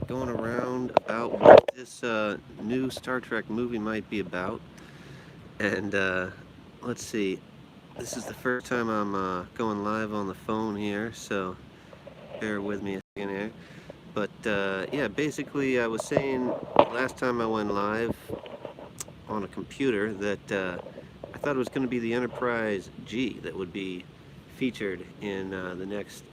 going around about what this new Star Trek movie might be about. And let's see, this is the first time I'm going live on the phone here, so bear with me a second here. But yeah, basically, I was saying last time I went live on a computer that I thought it was going to be the Enterprise G that would be featured in the next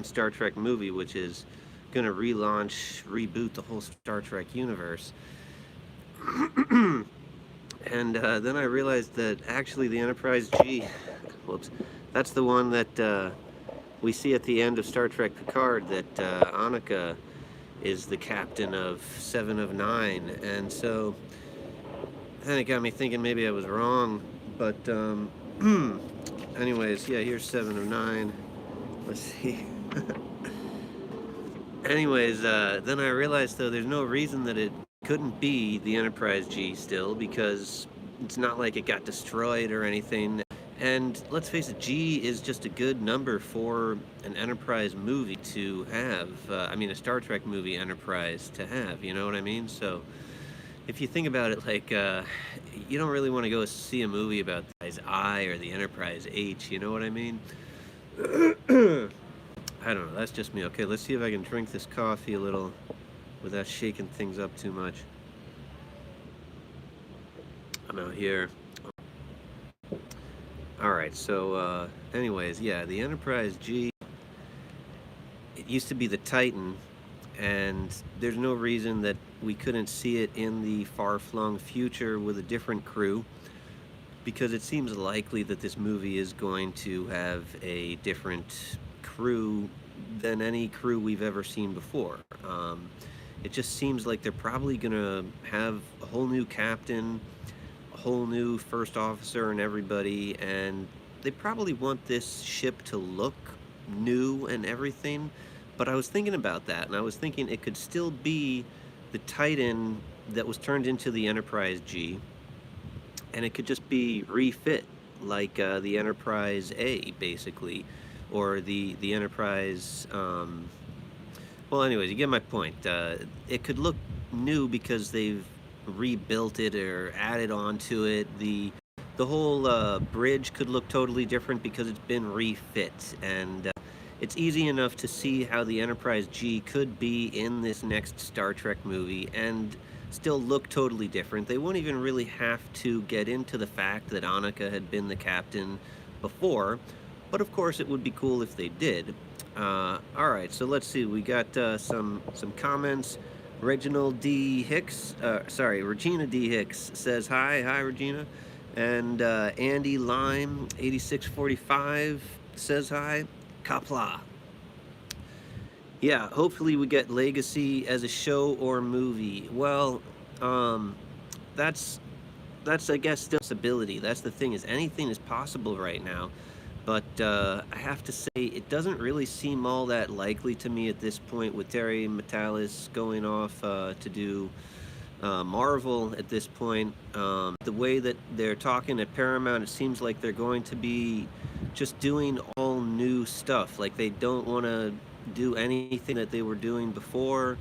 Star Trek movie, which is going to relaunch, reboot the whole Star Trek universe. And then I realized that actually the Enterprise G, whoops, that's the one that we see at the end of Star Trek Picard, that Annika is the captain of Seven of Nine. And so then it got me thinking maybe I was wrong. But anyways, yeah, here's Seven of Nine. Let's see. Anyways, then I realized though there's no reason that it couldn't be the Enterprise G still, because it's not like it got destroyed or anything. And let's face it, G is just a good number for an Enterprise movie to have. I mean, a Star Trek movie Enterprise to have, you know what I mean? So if you think about it, like, you don't really want to go see a movie about the Enterprise I or the Enterprise H, you know what I mean? I don't know, that's just me. Okay, let's see if I can drink this coffee a little without shaking things up too much. I'm out here. Alright, so, anyways, yeah, the Enterprise G, it used to be the Titan, and there's no reason that we couldn't see it in the far-flung future with a different crew, because it seems likely that this movie is going to have a different crew than any crew we've ever seen before. It just seems like they're probably gonna have a whole new captain, a whole new first officer and everybody, and they probably want this ship to look new and everything. But I was thinking about that, and I was thinking it could still be the Titan that was turned into the Enterprise G, and it could just be refit like the Enterprise A, basically, or the Enterprise. Well, anyways, you get my point. It could look new because they've rebuilt it or added on to it. The whole bridge could look totally different because it's been refit, and it's easy enough to see how the Enterprise G could be in this next Star Trek movie and still look totally different. They won't even really have to get into the fact that Annika had been the captain before, but of course it would be cool if they did. All right, so let's see. We got some comments. Reginald D. Hicks, Regina D. Hicks says hi. Hi, Regina. And Andy Lime, 8645, says hi. Kapla. Yeah, hopefully we get Legacy as a show or movie. Well, that's I guess still a possibility. That's the thing, is anything is possible right now. But I have to say, it doesn't really seem all that likely to me at this point, with Terry Matalas going off to do Marvel at this point. The way that they're talking at Paramount, it seems like they're going to be just doing all new stuff. Like, they don't want to do anything that they were doing before.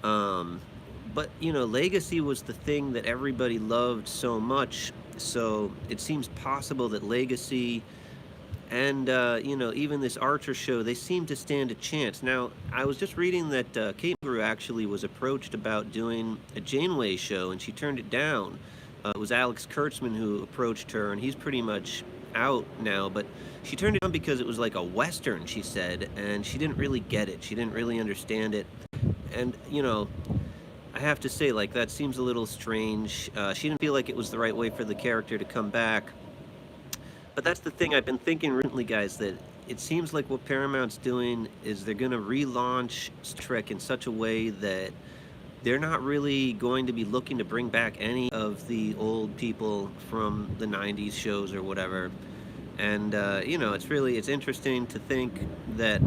But, you know, Legacy was the thing that everybody loved so much. So it seems possible that Legacy and, you know, even this Archer show, they seem to stand a chance. Now, I was just reading that Kate Mulgrew actually was approached about doing a Janeway show, and she turned it down. It was Alex Kurtzman who approached her, and he's pretty much out now, but she turned it down because it was like a Western, she said, and she didn't really get it. She didn't really understand it. And, you know, I have to say, like, that seems a little strange. She didn't feel like it was the right way for the character to come back. But that's the thing I've been thinking recently, guys, that it seems like what Paramount's doing is they're going to relaunch Star Trek in such a way that they're not really going to be looking to bring back any of the old people from the 90s shows or whatever. And, you know, it's interesting to think that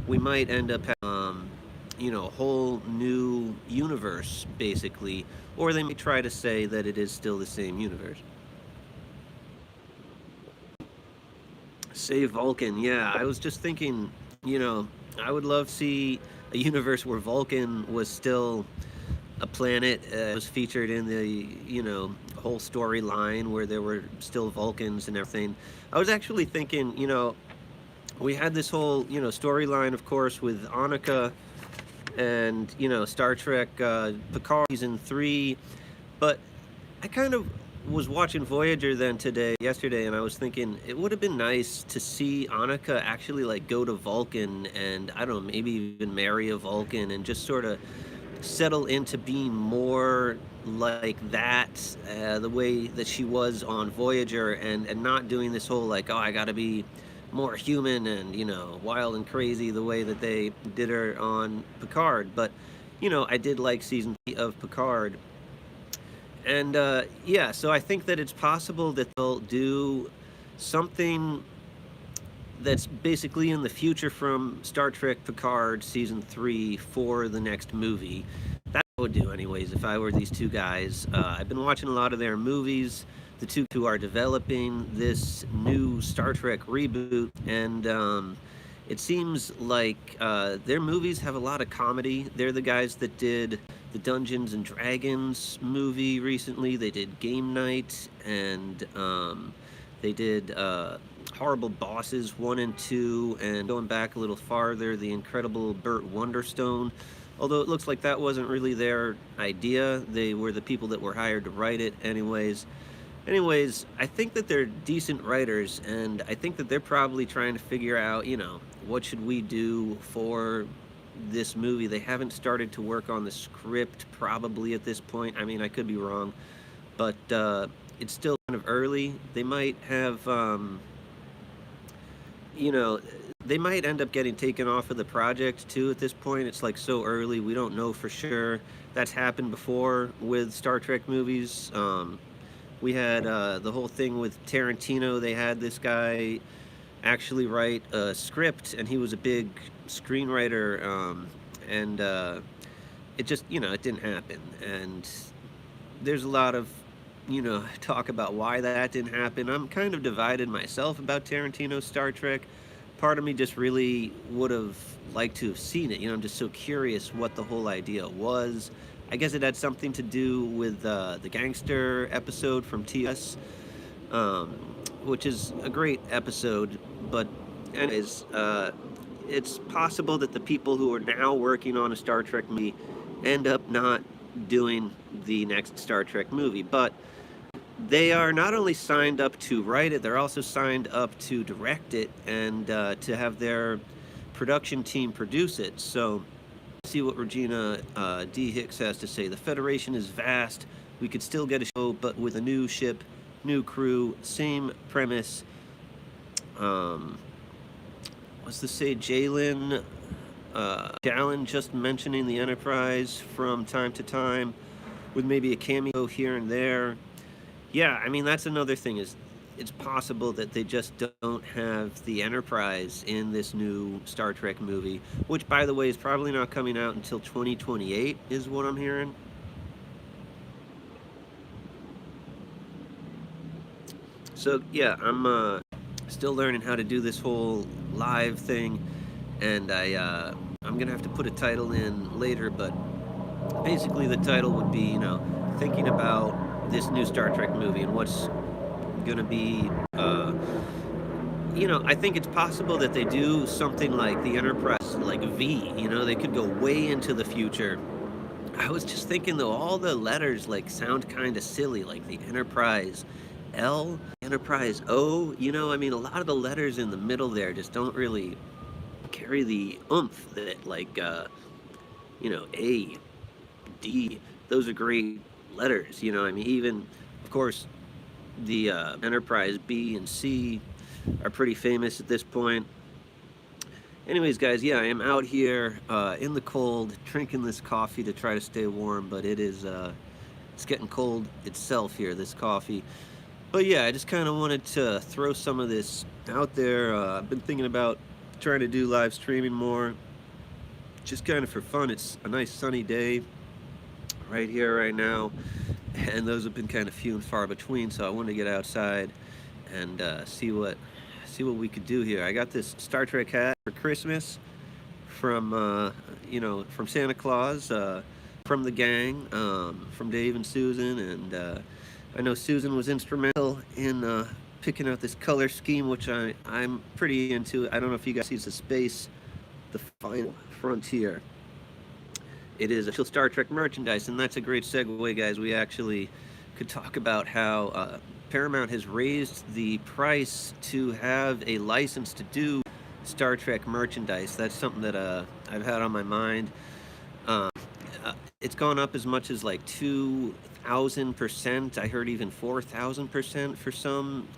we might end up having, you know, a whole new universe, basically, or they may try to say that it is still the same universe. Save Vulcan, yeah. I was just thinking, you know, I would love to see a universe where Vulcan was still a planet. Was featured in the whole storyline where there were still Vulcans and everything. I was actually thinking, we had this whole storyline, of course, with Annika and Star Trek Picard season 3, but I kind of was watching Voyager then yesterday, and I was thinking it would have been nice to see Annika actually like go to Vulcan and I don't know, maybe even marry a Vulcan and just sort of settle into being more like that, the way that she was on Voyager, and not doing this whole like, oh, I gotta be more human and wild and crazy the way that they did her on Picard. But I did like season 3 of Picard, and yeah, so I think that it's possible that they'll do something that's basically in the future from Star Trek Picard season 3 for the next movie. That's what I would do, anyways, if I were these two guys. I've been watching a lot of their movies. The two who are developing this new Star Trek reboot, and it seems like their movies have a lot of comedy. They're the guys that did the Dungeons and Dragons movie recently. They did Game Night, and they did Horrible Bosses 1 and 2, and going back a little farther, The Incredible Burt Wonderstone. Although it looks like that wasn't really their idea. They were the people that were hired to write it anyways. Anyways, I think that they're decent writers, and I think that they're probably trying to figure out, what should we do for this movie. They haven't started to work on the script probably at this point. I mean, I could be wrong, but it's still kind of early. They might have, you know, they might end up getting taken off of the project too at this point. It's like so early, we don't know for sure. That's happened before with Star Trek movies. We had the whole thing with Tarantino. They had this guy actually write a script, and he was a big screenwriter, and it just, it didn't happen. And there's a lot of, talk about why that didn't happen. I'm kind of divided myself about Tarantino's Star Trek. Part of me just really would have liked to have seen it. I'm just so curious what the whole idea was. I guess it had something to do with the gangster episode from TS, which is a great episode. But anyways, it's possible that the people who are now working on a Star Trek movie end up not doing the next Star Trek movie. But they are not only signed up to write it, they're also signed up to direct it and to have their production team produce it. So see what Regina D. Hicks has to say. The Federation is vast. We could still get a show, but with a new ship, new crew, same premise. What's to say, Jalen Dallin just mentioning the Enterprise from time to time, with maybe a cameo here and there. Yeah, I mean, that's another thing, is it's possible that they just don't have the Enterprise in this new Star Trek movie, which, by the way, is probably not coming out until 2028, is what I'm hearing. So, yeah, I'm still learning how to do this whole live thing, and I'm going to have to put a title in later, but basically the title would be, thinking about this new Star Trek movie and what's gonna be, I think it's possible that they do something like the Enterprise, like V, they could go way into the future. I was just thinking, though, all the letters like sound kind of silly, like the Enterprise L, Enterprise O, I mean, a lot of the letters in the middle there just don't really carry the oomph that, like, A, D, those are great letters, I mean, even, of course, the Enterprise B and C are pretty famous at this point. Anyways, guys, yeah, I am out here in the cold, drinking this coffee to try to stay warm, but it's getting cold itself here, this coffee. But yeah, I just kind of wanted to throw some of this out there. I've been thinking about trying to do live streaming more, just kind of for fun. It's a nice sunny day right here, right now, and those have been kind of few and far between, so I wanted to get outside and see what we could do here. I got this Star Trek hat for Christmas from from Santa Claus, from the gang, from Dave and Susan, and I know Susan was instrumental in picking out this color scheme, which I'm pretty into. I don't know if you guys see the space, the final frontier. It is official Star Trek merchandise, and that's a great segue, guys. We actually could talk about how Paramount has raised the price to have a license to do Star Trek merchandise. That's something that I've had on my mind. Um, it's gone up as much as like 2,000%. I heard even 4,000% for some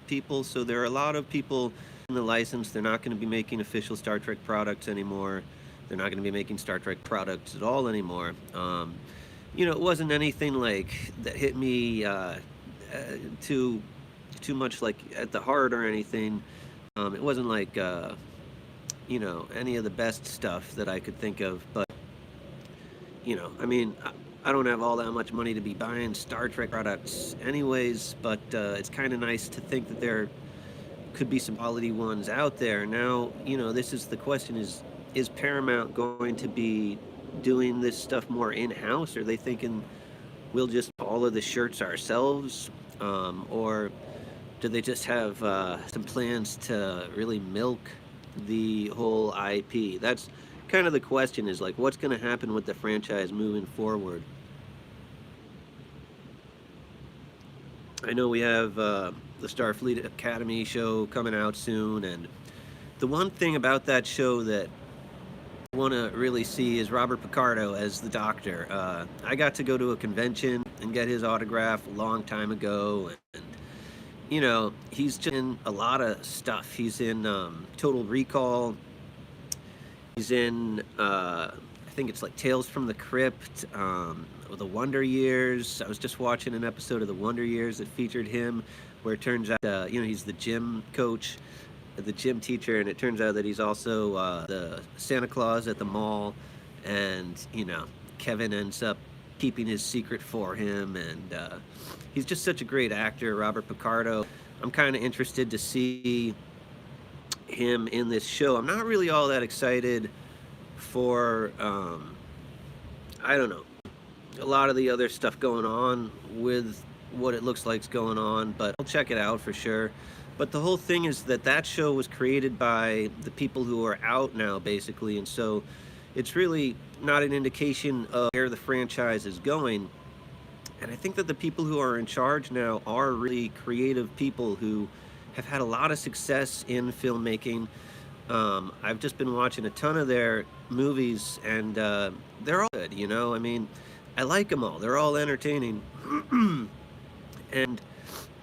people. So there are a lot of people in the license. They're not going to be making official Star Trek products anymore. They're not going to be making Star Trek products at all anymore. It wasn't anything like that hit me too much like at the heart or anything. It wasn't like any of the best stuff that I could think of, but I mean, I don't have all that much money to be buying Star Trek products anyways, but it's kind of nice to think that there could be some quality ones out there. Now, this is the question: is Paramount going to be doing this stuff more in-house? Are they thinking we'll just all of the shirts ourselves, or do they just have some plans to really milk the whole IP? That's kind of the question, is like, what's going to happen with the franchise moving forward? I know we have the Starfleet Academy show coming out soon, and the one thing about that show that I want to really see is Robert Picardo as the Doctor. I got to go to a convention and get his autograph a long time ago, and he's just in a lot of stuff. He's in Total Recall. He's in, I think it's like Tales from the Crypt, The Wonder Years. I was just watching an episode of The Wonder Years that featured him, where it turns out, he's the gym coach, the gym teacher, and it turns out that he's also the Santa Claus at the mall, and, Kevin ends up keeping his secret for him, and he's just such a great actor, Robert Picardo. I'm kind of interested to see him in this show. I'm not really all that excited for I don't know, a lot of the other stuff going on with what it looks like's going on, but I'll check it out for sure. But the whole thing is that that show was created by the people who are out now, basically, and so it's really not an indication of where the franchise is going. And I think that the people who are in charge now are really creative people who have had a lot of success in filmmaking. I've just been watching a ton of their movies, and they're all good, I mean, I like them all. They're all entertaining. And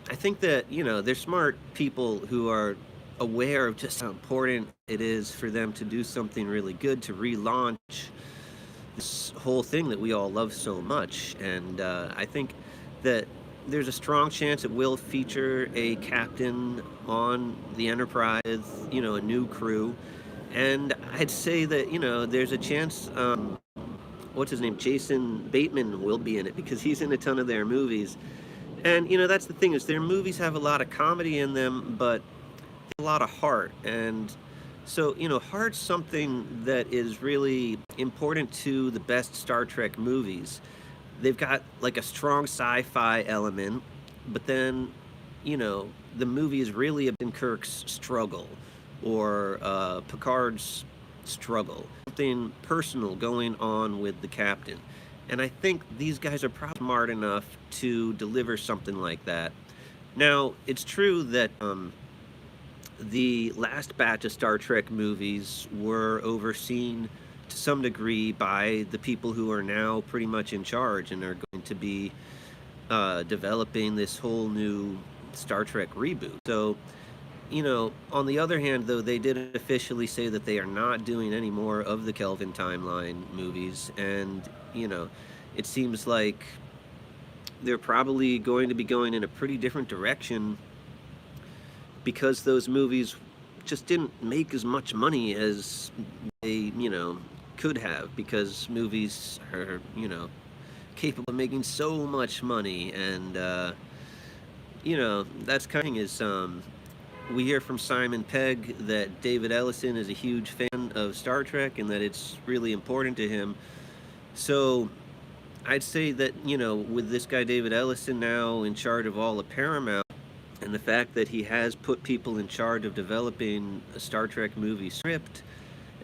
I think that, they're smart people who are aware of just how important it is for them to do something really good to relaunch this whole thing that we all love so much. And I think that there's a strong chance it will feature a captain on the Enterprise, a new crew. And I'd say that, there's a chance, what's his name? Jason Bateman will be in it, because he's in a ton of their movies. And, that's the thing, is their movies have a lot of comedy in them, but a lot of heart. And so, heart's something that is really important to the best Star Trek movies. They've got like a strong sci-fi element, but then, the movie is really about Kirk's struggle, or Picard's struggle, something personal going on with the captain. And I think these guys are probably smart enough to deliver something like that. Now, it's true that the last batch of Star Trek movies were overseen to some degree by the people who are now pretty much in charge and are going to be developing this whole new Star Trek reboot. So, on the other hand, though, they did officially say that they are not doing any more of the Kelvin timeline movies, and, it seems like they're probably going to be going in a pretty different direction, because those movies just didn't make as much money as they, could have, because movies are, capable of making so much money, and, that's kind of is, we hear from Simon Pegg that David Ellison is a huge fan of Star Trek and that it's really important to him. So I'd say that, with this guy David Ellison now in charge of all of Paramount, and the fact that he has put people in charge of developing a Star Trek movie script,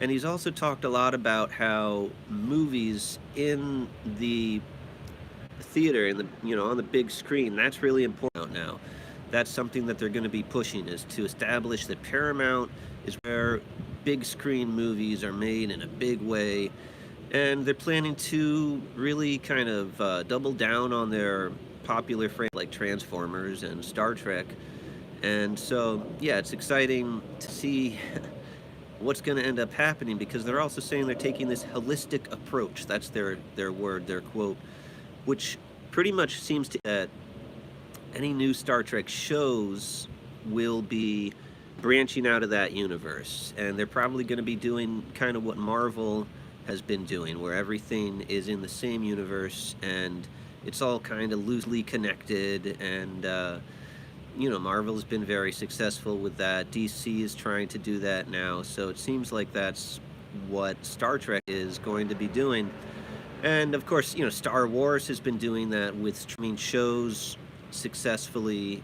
and he's also talked a lot about how movies in the theater, in the on the big screen, that's really important now. That's something that they're going to be pushing, is to establish that Paramount is where big screen movies are made in a big way, and they're planning to really kind of double down on their popular franchises like Transformers and Star Trek. And so, yeah, it's exciting to see what's going to end up happening, because they're also saying they're taking this holistic approach. That's their word, their quote, which pretty much seems to that any new Star Trek shows will be branching out of that universe, and they're probably going to be doing kind of what Marvel has been doing, where everything is in the same universe and it's all kind of loosely connected. And Marvel's been very successful with that. DC is trying to do that now, so it seems like that's what Star Trek is going to be doing. And of course, Star Wars has been doing that with streaming shows successfully.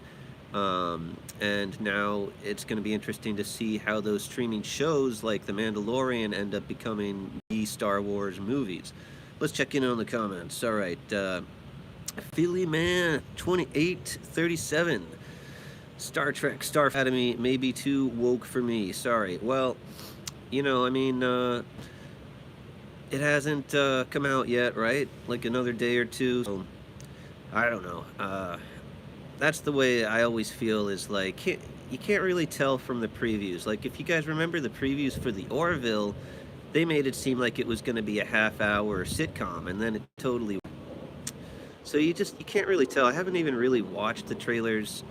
And now it's going to be interesting to see how those streaming shows like The Mandalorian end up becoming the Star Wars movies. Let's check in on the comments. All right. Philly Man 2837. Star Trek Star Academy may be too woke for me. Sorry. Well, it hasn't come out yet, right? Like another day or two. So, I don't know. That's the way I always feel, is like, you can't really tell from the previews. Like, if you guys remember the previews for the Orville, they made it seem like it was going to be a half-hour sitcom, and then it totally... So you can't really tell. I haven't even really watched the trailers.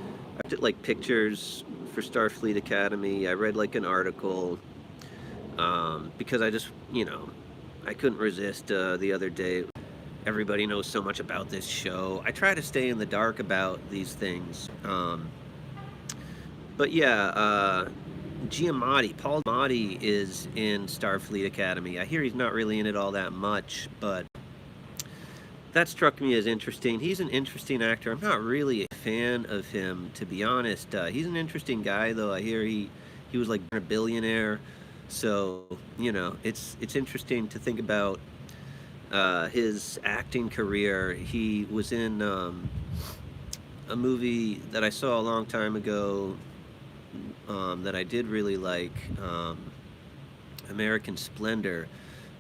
I did like pictures for Starfleet Academy. I read like an article, because I just, I couldn't resist the other day. Everybody knows so much about this show. I try to stay in the dark about these things. But yeah, Paul Giamatti is in Starfleet Academy. I hear he's not really in it all that much, but that struck me as interesting. He's an interesting actor. I'm not really a fan of him, to be honest. He's an interesting guy, though. I hear he was like a billionaire. So, it's interesting to think about his acting career. He was in a movie that I saw a long time ago that I did really like, American Splendor.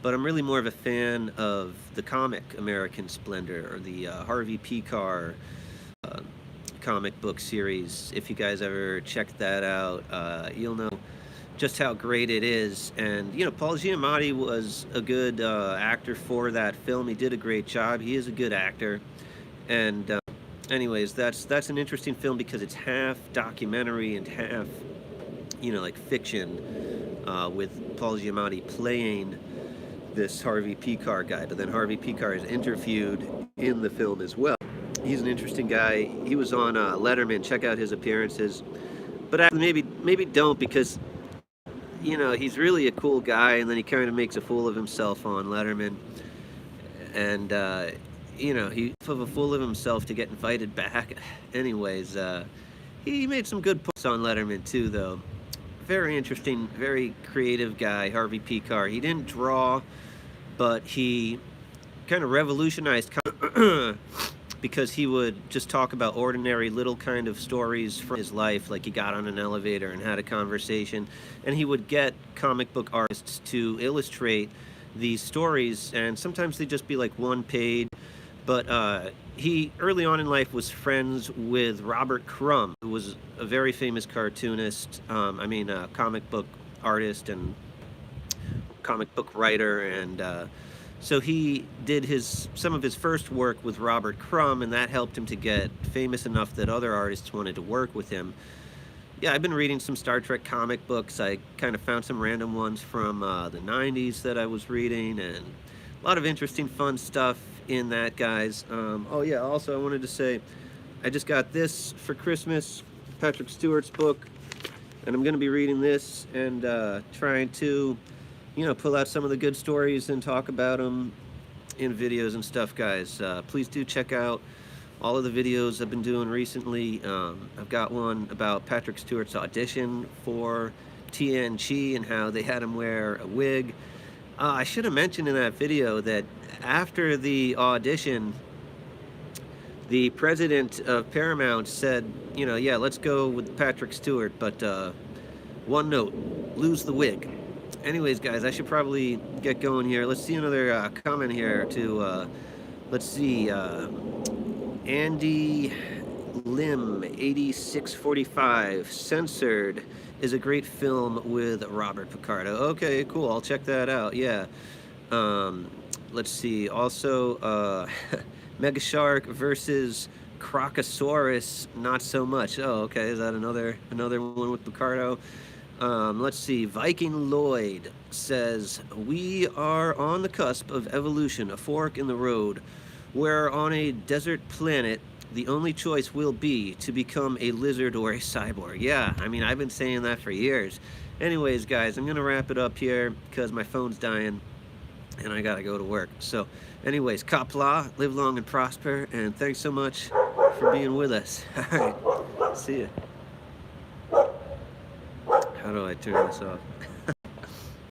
But I'm really more of a fan of the comic American Splendor, or the Harvey Pekar comic book series. If you guys ever check that out, you'll know just how great it is. And Paul Giamatti was a good actor for that film. He did a great job. He is a good actor. And anyways, that's an interesting film, because it's half documentary and half like fiction, with Paul Giamatti playing this Harvey Pekar guy. But then Harvey Pekar is interviewed in the film as well. He's an interesting guy. He was on Letterman. Check out his appearances. But actually, maybe don't, because he's really a cool guy, and then he kind of makes a fool of himself on Letterman. And, he of a fool of himself to get invited back. Anyways, he made some good points on Letterman, too, though. Very interesting, very creative guy, Harvey Pekar. He didn't draw, but he kind of revolutionized because he would just talk about ordinary little kind of stories from his life, like he got on an elevator and had a conversation, and he would get comic book artists to illustrate these stories, and sometimes they'd just be like one page. But he, early on in life, was friends with Robert Crumb, who was a very famous cartoonist, comic book artist and comic book writer. And so he did some of his first work with Robert Crumb, and that helped him to get famous enough that other artists wanted to work with him. Yeah, I've been reading some Star Trek comic books. I kind of found some random ones from the 90s that I was reading, and a lot of interesting, fun stuff in that, guys. Oh yeah, also I wanted to say, I just got this for Christmas, Patrick Stewart's book, and I'm going to be reading this and trying to, pull out some of the good stories and talk about them in videos and stuff, guys. Please do check out all of the videos I've been doing recently. I've got one about Patrick Stewart's audition for TNG and how they had him wear a wig. I should have mentioned in that video that after the audition, the president of Paramount said, yeah, let's go with Patrick Stewart, but one note, lose the wig. Anyways, guys, I should probably get going here. Let's see another comment here to, let's see, Andy Lim, 8645, Censored is a great film with Robert Picardo. Okay, cool, I'll check that out, yeah. Let's see, also, Mega Shark versus Crocosaurus, not so much. Oh, okay, is that another one with Picardo? Let's see, Viking Lloyd says, we are on the cusp of evolution, a fork in the road, where on a desert planet, the only choice will be to become a lizard or a cyborg. Yeah, I mean, I've been saying that for years. Anyways, guys, I'm going to wrap it up here because my phone's dying and I got to go to work. So, anyways, Kapla, live long and prosper, and thanks so much for being with us. All right, see ya. How do I turn this off?